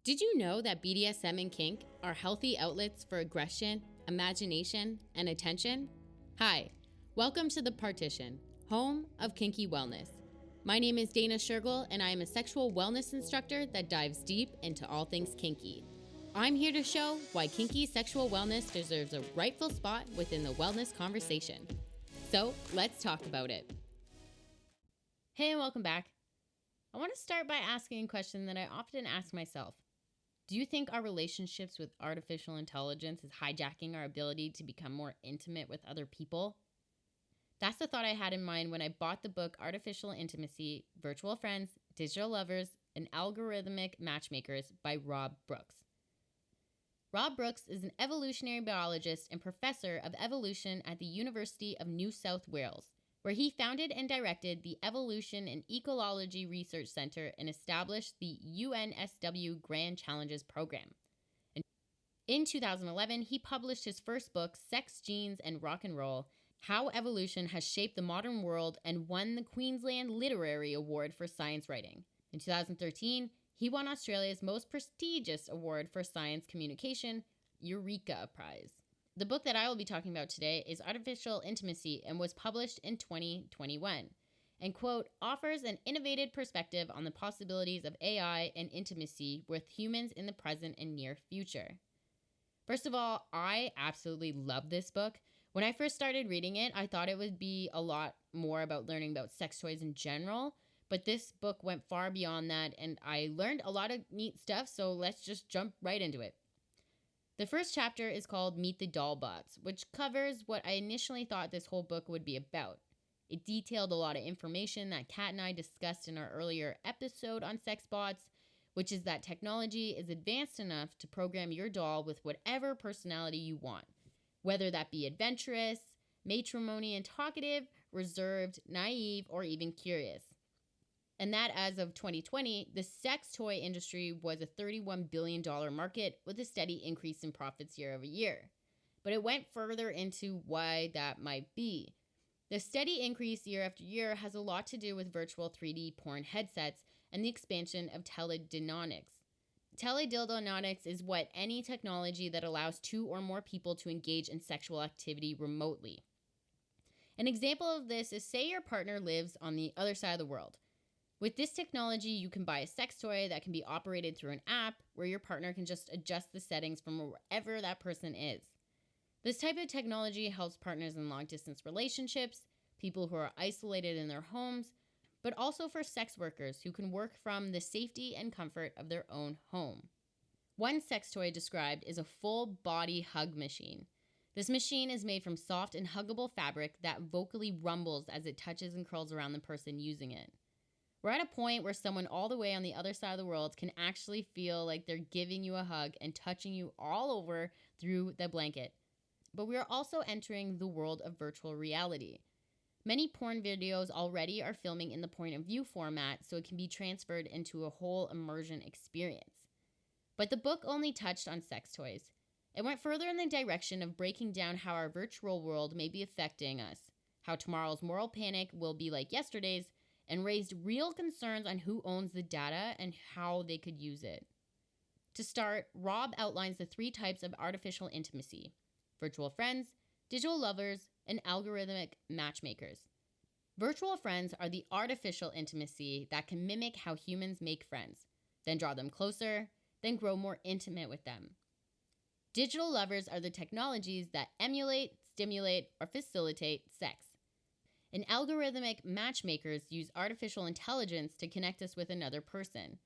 Did you know that BDSM and kink are healthy outlets for aggression, imagination, and attention? Hi, welcome to The Partition, home of kinky wellness. My name is Dana Shergill, and I am a sexual wellness instructor that dives deep into all things kinky. I'm here to show why kinky sexual wellness deserves a rightful spot within the wellness conversation. So let's talk about it. Hey, and welcome back. I want to start by asking a question that I often ask myself. Do you think our relationships with artificial intelligence is hijacking our ability to become more intimate with other people? That's the thought I had in mind when I bought the book Artificial Intimacy, Virtual Friends, Digital Lovers, and Algorithmic Matchmakers by Rob Brooks. Rob Brooks is an evolutionary biologist and professor of evolution at the University of New South Wales, where he founded and directed the Evolution and Ecology Research Center and established the UNSW Grand Challenges program. In 2011, he published his first book, Sex, Genes, and Rock and Roll, How Evolution Has Shaped the Modern World, and won the Queensland Literary Award for Science Writing. In 2013, he won Australia's most prestigious award for science communication, Eureka Prize. The book that I will be talking about today is Artificial Intimacy and was published in 2021 and, quote, offers an innovative perspective on the possibilities of AI and intimacy with humans in the present and near future. First of all, I absolutely love this book. When I first started reading it, I thought it would be a lot more about learning about sex toys in general, but this book went far beyond that and I learned a lot of neat stuff, so let's just jump right into it. The first chapter is called Meet the Dollbots, which covers what I initially thought this whole book would be about. It detailed a lot of information that Kat and I discussed in our earlier episode on sex bots, which is that technology is advanced enough to program your doll with whatever personality you want, whether that be adventurous, matrimony and talkative, reserved, naive, or even curious. And that as of 2020, the sex toy industry was a $31 billion market with a steady increase in profits year over year. But it went further into why that might be. The steady increase year after year has a lot to do with virtual 3D porn headsets and the expansion of teledildonics. Teledildonics is what any technology that allows two or more people to engage in sexual activity remotely. An example of this is, say your partner lives on the other side of the world. With this technology, you can buy a sex toy that can be operated through an app where your partner can just adjust the settings from wherever that person is. This type of technology helps partners in long-distance relationships, people who are isolated in their homes, but also for sex workers who can work from the safety and comfort of their own home. One sex toy described is a full-body hug machine. This machine is made from soft and huggable fabric that vocally rumbles as it touches and curls around the person using it. We're at a point where someone all the way on the other side of the world can actually feel like they're giving you a hug and touching you all over through the blanket. But we are also entering the world of virtual reality. Many porn videos already are filming in the point of view format so it can be transferred into a whole immersion experience. But the book only touched on sex toys. It went further in the direction of breaking down how our virtual world may be affecting us, how tomorrow's moral panic will be like yesterday's, and raised real concerns on who owns the data and how they could use it. To start, Rob outlines the three types of artificial intimacy: virtual friends, digital lovers, and algorithmic matchmakers. Virtual friends are the artificial intimacy that can mimic how humans make friends, then draw them closer, then grow more intimate with them. Digital lovers are the technologies that emulate, stimulate, or facilitate sex. And algorithmic matchmakers use artificial intelligence to connect us with another person.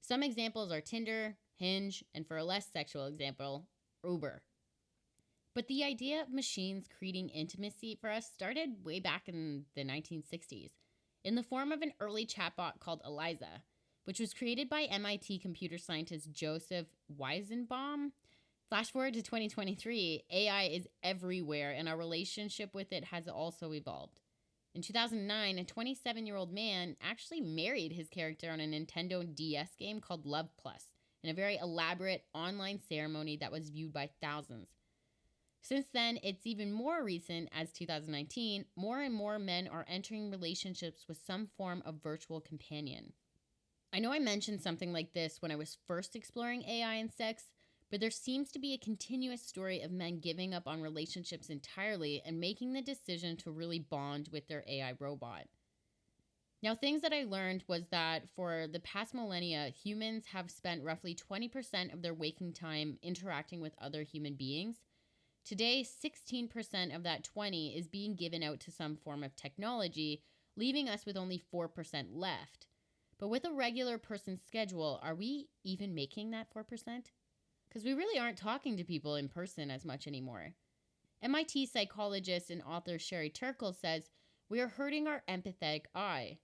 Some examples are Tinder, Hinge, and for a less sexual example, Uber. But the idea of machines creating intimacy for us started way back in the 1960s in the form of an early chatbot called Eliza, which was created by MIT computer scientist Joseph Weizenbaum. Flash forward to 2023, AI is everywhere and our relationship with it has also evolved. In 2009, a 27-year-old man actually married his character on a Nintendo DS game called Love Plus in a very elaborate online ceremony that was viewed by thousands. Since then, it's even more recent, as 2019, more and more men are entering relationships with some form of virtual companion. I know I mentioned something like this when I was first exploring AI and sex, but there seems to be a continuous story of men giving up on relationships entirely and making the decision to really bond with their AI robot. Now, things that I learned was that for the past millennia, humans have spent roughly 20% of their waking time interacting with other human beings. Today, 16% of that 20 is being given out to some form of technology, leaving us with only 4% left. But with a regular person's schedule, are we even making that 4%? Because we really aren't talking to people in person as much anymore. MIT psychologist and author Sherry Turkle says, "We are hurting our empathetic eye."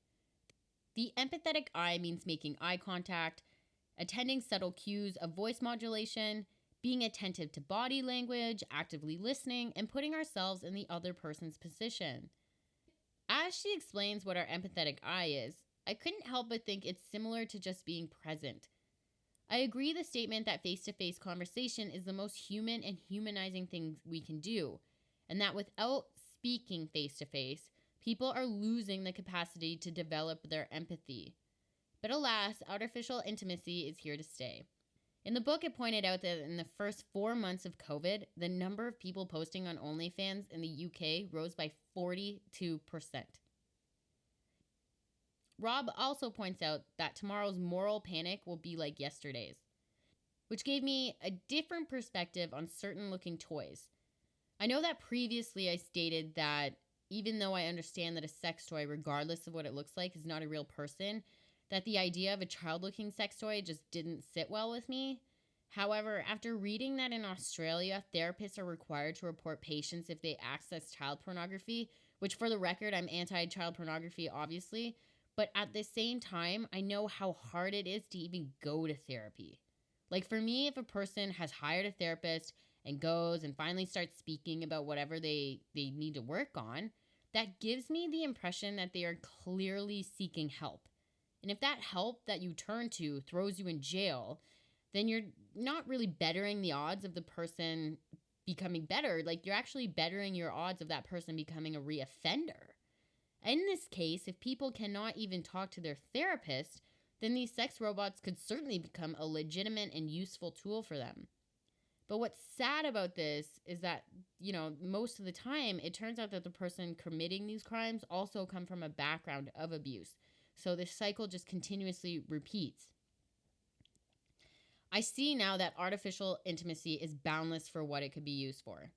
The empathetic eye means making eye contact, attending subtle cues of voice modulation, being attentive to body language, actively listening, and putting ourselves in the other person's position. As she explains what our empathetic eye is, I couldn't help but think it's similar to just being present. I agree the statement that face-to-face conversation is the most human and humanizing thing we can do, and that without speaking face-to-face, people are losing the capacity to develop their empathy. But alas, artificial intimacy is here to stay. In the book, it pointed out that in the first 4 months of COVID, the number of people posting on OnlyFans in the UK rose by 42%. Rob also points out that tomorrow's moral panic will be like yesterday's, which gave me a different perspective on certain looking toys. I know that previously I stated that even though I understand that a sex toy, regardless of what it looks like, is not a real person, that the idea of a child-looking sex toy just didn't sit well with me. However, after reading that in Australia, therapists are required to report patients if they access child pornography, which for the record, I'm anti-child pornography, obviously, but at the same time, I know how hard it is to even go to therapy. Like for me, if a person has hired a therapist and goes and finally starts speaking about whatever they need to work on, that gives me the impression that they are clearly seeking help. And if that help that you turn to throws you in jail, then you're not really bettering the odds of the person becoming better. Like you're actually bettering your odds of that person becoming a reoffender. In this case, if people cannot even talk to their therapist, then these sex robots could certainly become a legitimate and useful tool for them. But what's sad about this is that, most of the time, it turns out that the person committing these crimes also come from a background of abuse. So this cycle just continuously repeats. I see now that artificial intimacy is boundless for what it could be used for.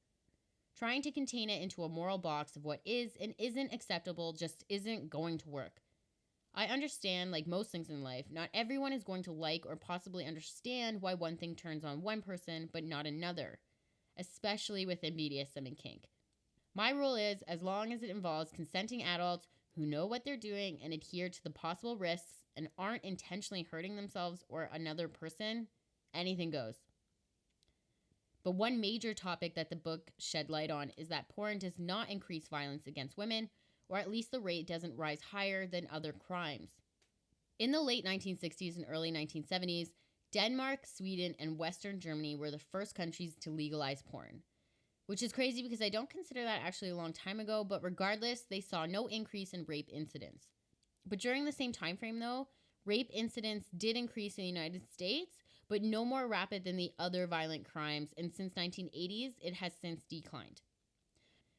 Trying to contain it into a moral box of what is and isn't acceptable just isn't going to work. I understand, like most things in life, not everyone is going to like or possibly understand why one thing turns on one person but not another, especially within BDSM and kink. My rule is, as long as it involves consenting adults who know what they're doing and adhere to the possible risks and aren't intentionally hurting themselves or another person, anything goes. But one major topic that the book shed light on is that porn does not increase violence against women, or at least the rate doesn't rise higher than other crimes. In the late 1960s and early 1970s, Denmark, Sweden, and Western Germany were the first countries to legalize porn, which is crazy because I don't consider that actually a long time ago, but regardless, they saw no increase in rape incidents. But during the same time frame though, rape incidents did increase in the United States, but no more rapid than the other violent crimes, and since 1980s, it has since declined.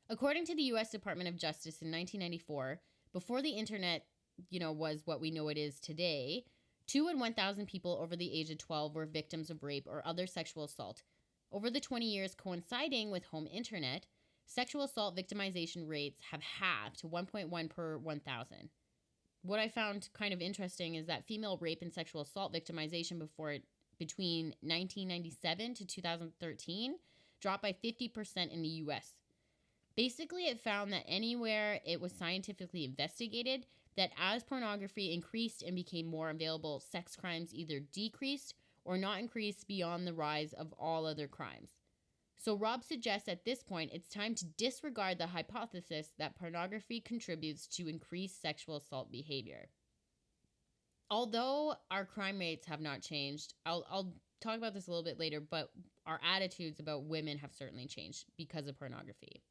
According to the U.S. Department of Justice in 1994, before the internet, was what we know it is today, 2 in 1,000 people over the age of 12 were victims of rape or other sexual assault. Over the 20 years coinciding with home internet, sexual assault victimization rates have halved to 1.1 per 1,000. What I found kind of interesting is that female rape and sexual assault victimization between 1997 to 2013 dropped by 50% in the U.S. Basically, it found that anywhere it was scientifically investigated, that as pornography increased and became more available, sex crimes either decreased or not increased beyond the rise of all other crimes. So Rob suggests at this point it's time to disregard the hypothesis that pornography contributes to increased sexual assault behavior. Although our crime rates have not changed, I'll talk about this a little bit later, but our attitudes about women have certainly changed because of pornography.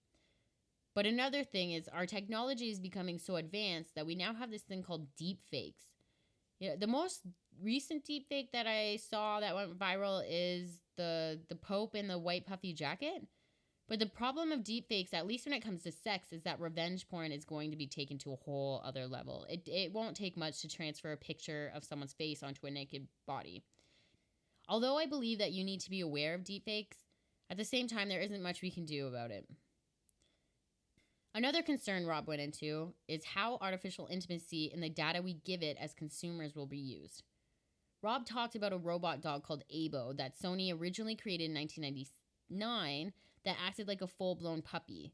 But another thing is our technology is becoming so advanced that we now have this thing called deep fakes. Yeah, the most recent deepfake that I saw that went viral is the Pope in the white puffy jacket. But the problem of deepfakes, at least when it comes to sex, is that revenge porn is going to be taken to a whole other level. It won't take much to transfer a picture of someone's face onto a naked body. Although I believe that you need to be aware of deepfakes, at the same time, there isn't much we can do about it. Another concern Rob went into is how artificial intimacy and the data we give it as consumers will be used. Rob talked about a robot dog called Abo that Sony originally created in 1999 that acted like a full-blown puppy.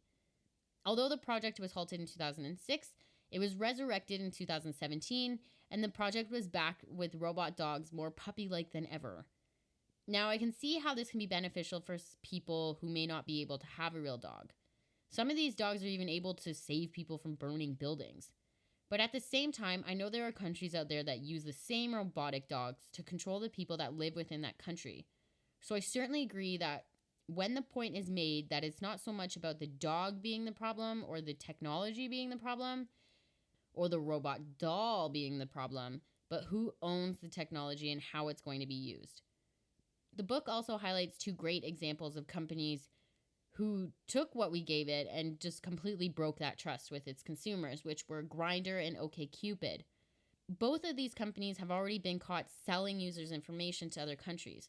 Although the project was halted in 2006, it was resurrected in 2017, and the project was back with robot dogs more puppy-like than ever. Now, I can see how this can be beneficial for people who may not be able to have a real dog. Some of these dogs are even able to save people from burning buildings. But at the same time, I know there are countries out there that use the same robotic dogs to control the people that live within that country. So I certainly agree that when the point is made that it's not so much about the dog being the problem or the technology being the problem or the robot doll being the problem, but who owns the technology and how it's going to be used. The book also highlights two great examples of companies who took what we gave it and just completely broke that trust with its consumers, which were Grindr and OkCupid. Both of these companies have already been caught selling users' information to other countries.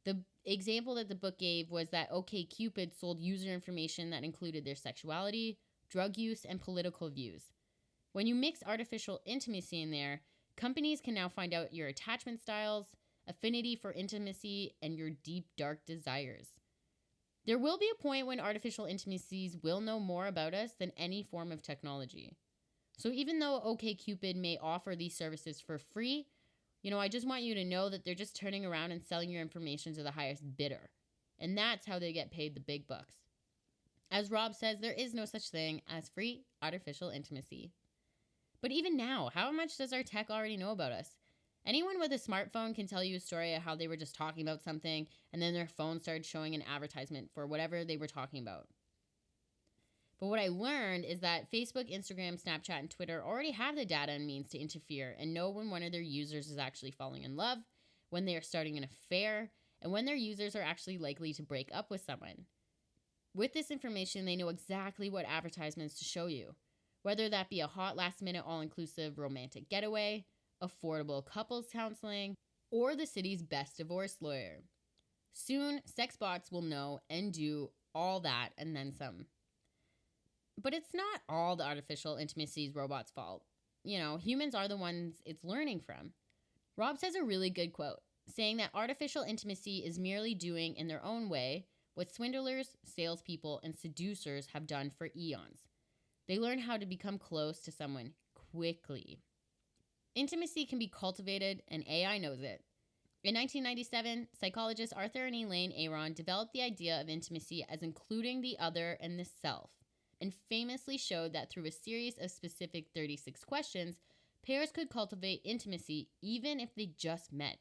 The example that the book gave was that OkCupid sold user information that included their sexuality, drug use, and political views. When you mix artificial intimacy in there, companies can now find out your attachment styles, affinity for intimacy, and your deep, dark desires. There will be a point when artificial intimacies will know more about us than any form of technology. So even though OkCupid may offer these services for free, I just want you to know that they're just turning around and selling your information to the highest bidder. And that's how they get paid the big bucks. As Rob says, there is no such thing as free artificial intimacy. But even now, how much does our tech already know about us? Anyone with a smartphone can tell you a story of how they were just talking about something and then their phone started showing an advertisement for whatever they were talking about. But what I learned is that Facebook, Instagram, Snapchat, and Twitter already have the data and means to interfere and know when one of their users is actually falling in love, when they are starting an affair, and when their users are actually likely to break up with someone. With this information, they know exactly what advertisements to show you, whether that be a hot last-minute all-inclusive romantic getaway, affordable couples counseling, or the city's best divorce lawyer. Soon, sex bots will know and do all that and then some. But it's not all the artificial intimacy's robots' fault. Humans are the ones it's learning from. Rob says a really good quote, saying that artificial intimacy is merely doing in their own way what swindlers, salespeople, and seducers have done for eons. They learn how to become close to someone quickly. Intimacy can be cultivated, and AI knows it. In 1997, psychologist Arthur and Elaine Aron developed the idea of intimacy as including the other and the self, and famously showed that through a series of specific 36 questions, pairs could cultivate intimacy even if they just met.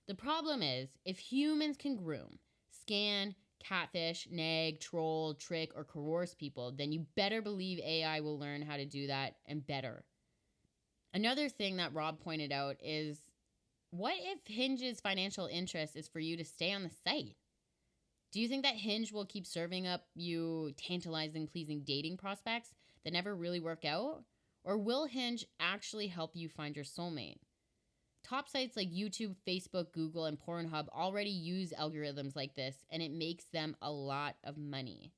The problem is, if humans can groom, scan, catfish, nag, troll, trick, or coerce people, then you better believe AI will learn how to do that and better. Another thing that Rob pointed out is, what if Hinge's financial interest is for you to stay on the site? Do you think that Hinge will keep serving up you tantalizing, pleasing dating prospects that never really work out? Or will Hinge actually help you find your soulmate? Top sites like YouTube, Facebook, Google, and Pornhub already use algorithms like this, and it makes them a lot of money.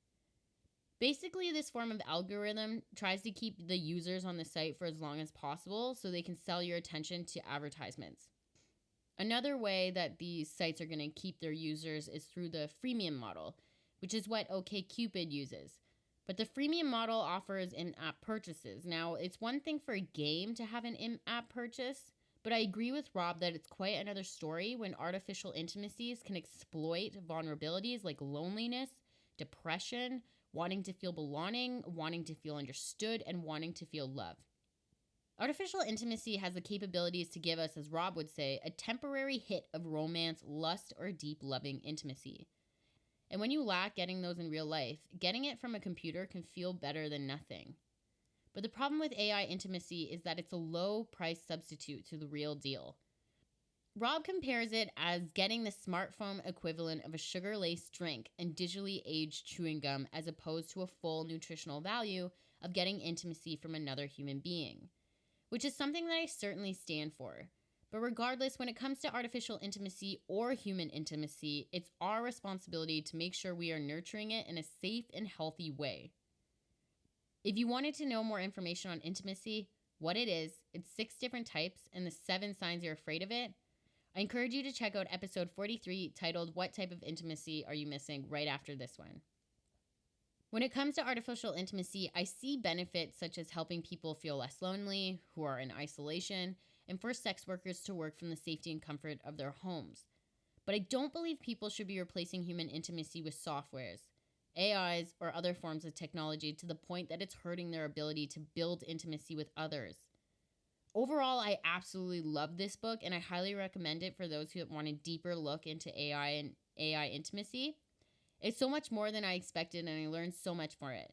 Basically, this form of algorithm tries to keep the users on the site for as long as possible so they can sell your attention to advertisements. Another way that these sites are going to keep their users is through the freemium model, which is what OkCupid uses. But the freemium model offers in-app purchases. Now, it's one thing for a game to have an in-app purchase, but I agree with Rob that it's quite another story when artificial intimacies can exploit vulnerabilities like loneliness, depression, wanting to feel belonging, wanting to feel understood, and wanting to feel love. Artificial intimacy has the capabilities to give us, as Rob would say, a temporary hit of romance, lust, or deep loving intimacy. And when you lack getting those in real life, getting it from a computer can feel better than nothing. But the problem with AI intimacy is that it's a low price substitute to the real deal. Rob compares it as getting the smartphone equivalent of a sugar-laced drink and digitally aged chewing gum as opposed to a full nutritional value of getting intimacy from another human being, which is something that I certainly stand for. But regardless, when it comes to artificial intimacy or human intimacy, it's our responsibility to make sure we are nurturing it in a safe and healthy way. If you wanted to know more information on intimacy, what it is, its 6 different types, and the 7 signs you're afraid of it, I encourage you to check out episode 43 titled What Type of Intimacy Are You Missing right after this one. When it comes to artificial intimacy, I see benefits such as helping people feel less lonely, who are in isolation, and for sex workers to work from the safety and comfort of their homes. But I don't believe people should be replacing human intimacy with softwares, AIs, or other forms of technology to the point that it's hurting their ability to build intimacy with others. Overall, I absolutely love this book, and I highly recommend it for those who want a deeper look into AI and AI intimacy. It's so much more than I expected, and I learned so much from it.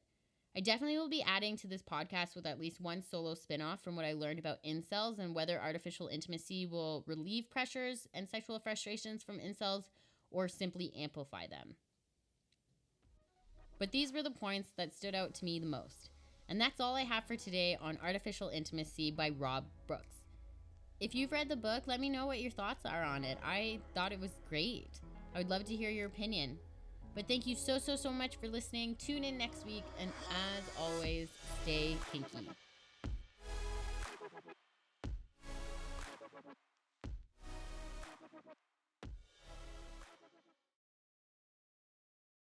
I definitely will be adding to this podcast with at least one solo spinoff from what I learned about incels and whether artificial intimacy will relieve pressures and sexual frustrations from incels or simply amplify them. But these were the points that stood out to me the most. And that's all I have for today on Artificial Intimacy by Rob Brooks. If you've read the book, let me know what your thoughts are on it. I thought it was great. I would love to hear your opinion. But thank you so much for listening. Tune in next week, and as always, stay kinky.